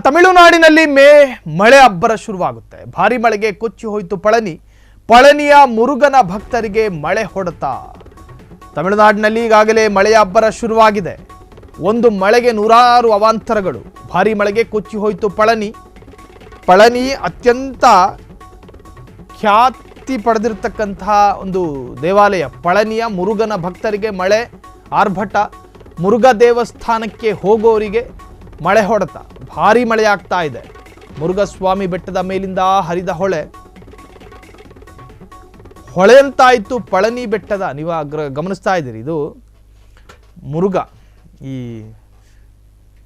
ತಮಿಳುನಾಡಿನಲ್ಲಿ ಮಳೆ ಅಬ್ಬರ ಶುರುವಾಗುತ್ತೆ. ಭಾರಿ ಮಳೆಗೆ ಕೊಚ್ಚಿ ಹೋಯಿತು ಪಳನಿಯ ಮುರುಗನ ಭಕ್ತರಿಗೆ ಮಳೆ ಹೊಡೆತ. ತಮಿಳುನಾಡಿನಲ್ಲಿ ಈಗಾಗಲೇ ಮಳೆಯ ಅಬ್ಬರ ಶುರುವಾಗಿದೆ. ಒಂದು ಮಳೆಗೆ ನೂರಾರು ಅವಾಂತರಗಳು. ಭಾರಿ ಮಳೆಗೆ ಕೊಚ್ಚಿ ಹೋಯಿತು ಪಳನಿ ಅತ್ಯಂತ ಖ್ಯಾತಿ ಪಡೆದಿರತಕ್ಕಂತಹ ಒಂದು ದೇವಾಲಯ. ಪಳನಿಯ ಮುರುಗನ ಭಕ್ತರಿಗೆ ಮಳೆ ಆರ್ಭಟ. ಮುರುಘ ದೇವಸ್ಥಾನಕ್ಕೆ ಹೋಗೋರಿಗೆ ಮಳೆ ಹೊಡೆತ. ಭಾರಿ ಮಳೆ ಆಗ್ತಾ ಇದೆ. ಮುರುಘಸ್ವಾಮಿ ಬೆಟ್ಟದ ಮೇಲಿಂದ ಹರಿದ ಹೊಳೆ ಅಂತಾಯಿತು ಪಳನಿ ಬೆಟ್ಟದ. ನೀವು ಗಮನಿಸ್ತಾ ಇದ್ದೀರಿ, ಇದು ಮುರುಘ,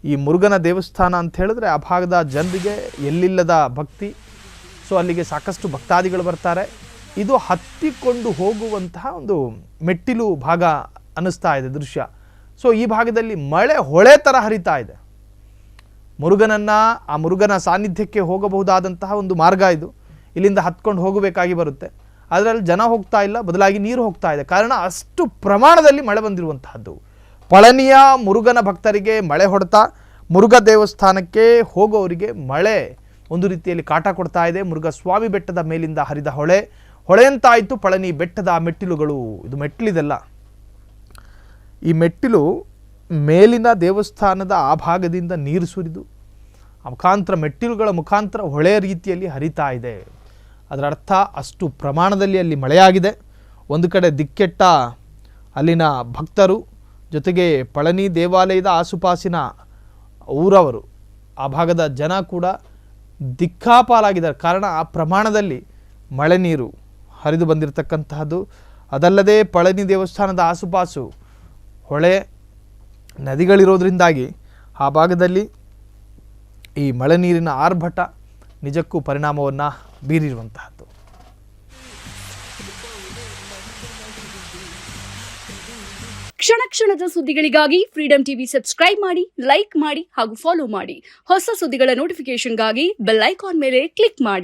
ಈ ಮುರುಘನ ದೇವಸ್ಥಾನ ಅಂತ ಹೇಳಿದ್ರೆ ಆ ಭಾಗದ ಜನರಿಗೆ ಎಲ್ಲಿಲ್ಲದ ಭಕ್ತಿ. ಸೊ ಅಲ್ಲಿಗೆ ಸಾಕಷ್ಟು ಭಕ್ತಾದಿಗಳು ಬರ್ತಾರೆ. ಇದು ಹತ್ತಿಕೊಂಡು ಹೋಗುವಂತಹ ಒಂದು ಮೆಟ್ಟಿಲು ಭಾಗ ಅನ್ನಿಸ್ತಾ ಇದೆ ದೃಶ್ಯ. ಸೊ ಈ ಭಾಗದಲ್ಲಿ ಮಳೆ ಹೊಳೆ ಥರ ಹರಿತಾ ಇದೆ. ಆ ಮುರುಗನ ಸಾನ್ನಿಧ್ಯಕ್ಕೆ ಹೋಗಬಹುದಾದಂತಹ ಒಂದು ಮಾರ್ಗ ಇದು. ಇಲ್ಲಿಂದ ಹತ್ಕೊಂಡು ಹೋಗಬೇಕಾಗಿ ಬರುತ್ತೆ. ಅದರಲ್ಲಿ ಜನ ಹೋಗ್ತಾ ಇಲ್ಲ, ಬದಲಾಗಿ ನೀರು ಹೋಗ್ತಾ ಇದೆ. ಕಾರಣ ಅಷ್ಟು ಪ್ರಮಾಣದಲ್ಲಿ ಮಳೆ ಬಂದಿರುವಂತಹದ್ದು. ಪಳನಿಯ ಮುರುಗನ ಭಕ್ತರಿಗೆ ಮಳೆ ಹೊಡೆತ. ಮುರುಘ ದೇವಸ್ಥಾನಕ್ಕೆ ಹೋಗೋರಿಗೆ ಮಳೆ ಒಂದು ರೀತಿಯಲ್ಲಿ ಕಾಟ ಕೊಡ್ತಾ ಇದೆ. ಮುರುಘಸ್ವಾಮಿ ಬೆಟ್ಟದ ಮೇಲಿಂದ ಹರಿದ ಹೊಳೆಯಂತಾಯಿತು ಪಳನಿ ಬೆಟ್ಟದ ಮೆಟ್ಟಿಲುಗಳು. ಇದು ಮೆಟ್ಟಿಲಿದೆಲ್ಲ, ಈ ಮೆಟ್ಟಿಲು ಮೇಲಿನ ದೇವಸ್ಥಾನದ ಆ ಭಾಗದಿಂದ ನೀರು ಸುರಿದು ಮೆಟ್ಟಿಲುಗಳ ಮುಖಾಂತರ ಹೊಳೆ ರೀತಿಯಲ್ಲಿ ಹರಿತಾ ಇದೆ. ಅದರ ಅರ್ಥ ಅಷ್ಟು ಪ್ರಮಾಣದಲ್ಲಿ ಅಲ್ಲಿ ಮಳೆಯಾಗಿದೆ. ಒಂದು ಕಡೆ ದಿಕ್ಕೆಟ್ಟ ಅಲ್ಲಿನ ಭಕ್ತರು, ಜೊತೆಗೆ ಪಳನಿ ದೇವಾಲಯದ ಆಸುಪಾಸಿನ ಊರವರು, ಆ ಭಾಗದ ಜನ ಕೂಡ ದಿಕ್ಕಾಪಾಲಾಗಿದ್ದಾರೆ. ಕಾರಣ ಆ ಪ್ರಮಾಣದಲ್ಲಿ ಮಳೆ ನೀರು ಹರಿದು ಬಂದಿರತಕ್ಕಂತಹದ್ದು. ಅದಲ್ಲದೆ ಪಳನಿ ದೇವಸ್ಥಾನದ ಆಸುಪಾಸು ಹೊಳೆ ನದಿಗಳಿರೋದ್ರಿಂದಾಗಿ ಆ ಭಾಗದಲ್ಲಿ ಈ ಮಳೆ ನೀರಿನ ಆರ್ಭಟ ನಿಜಕ್ಕೂ ಪರಿಣಾಮವನ್ನು ಬೀರಿರುವಂತಹದ್ದು. ಕ್ಷಣ ಕ್ಷಣದ ಸುದ್ದಿಗಳಿಗಾಗಿ ಫ್ರೀಡಂ ಟಿವಿ ಸಬ್ಸ್ಕ್ರೈಬ್ ಮಾಡಿ, ಲೈಕ್ ಮಾಡಿ ಹಾಗೂ ಫಾಲೋ ಮಾಡಿ. ಹೊಸ ಸುದ್ದಿಗಳ ನೋಟಿಫಿಕೇಶನ್ಗಾಗಿ ಬೆಲ್ ಐಕಾನ್ ಮೇಲೆ ಕ್ಲಿಕ್ ಮಾಡಿ.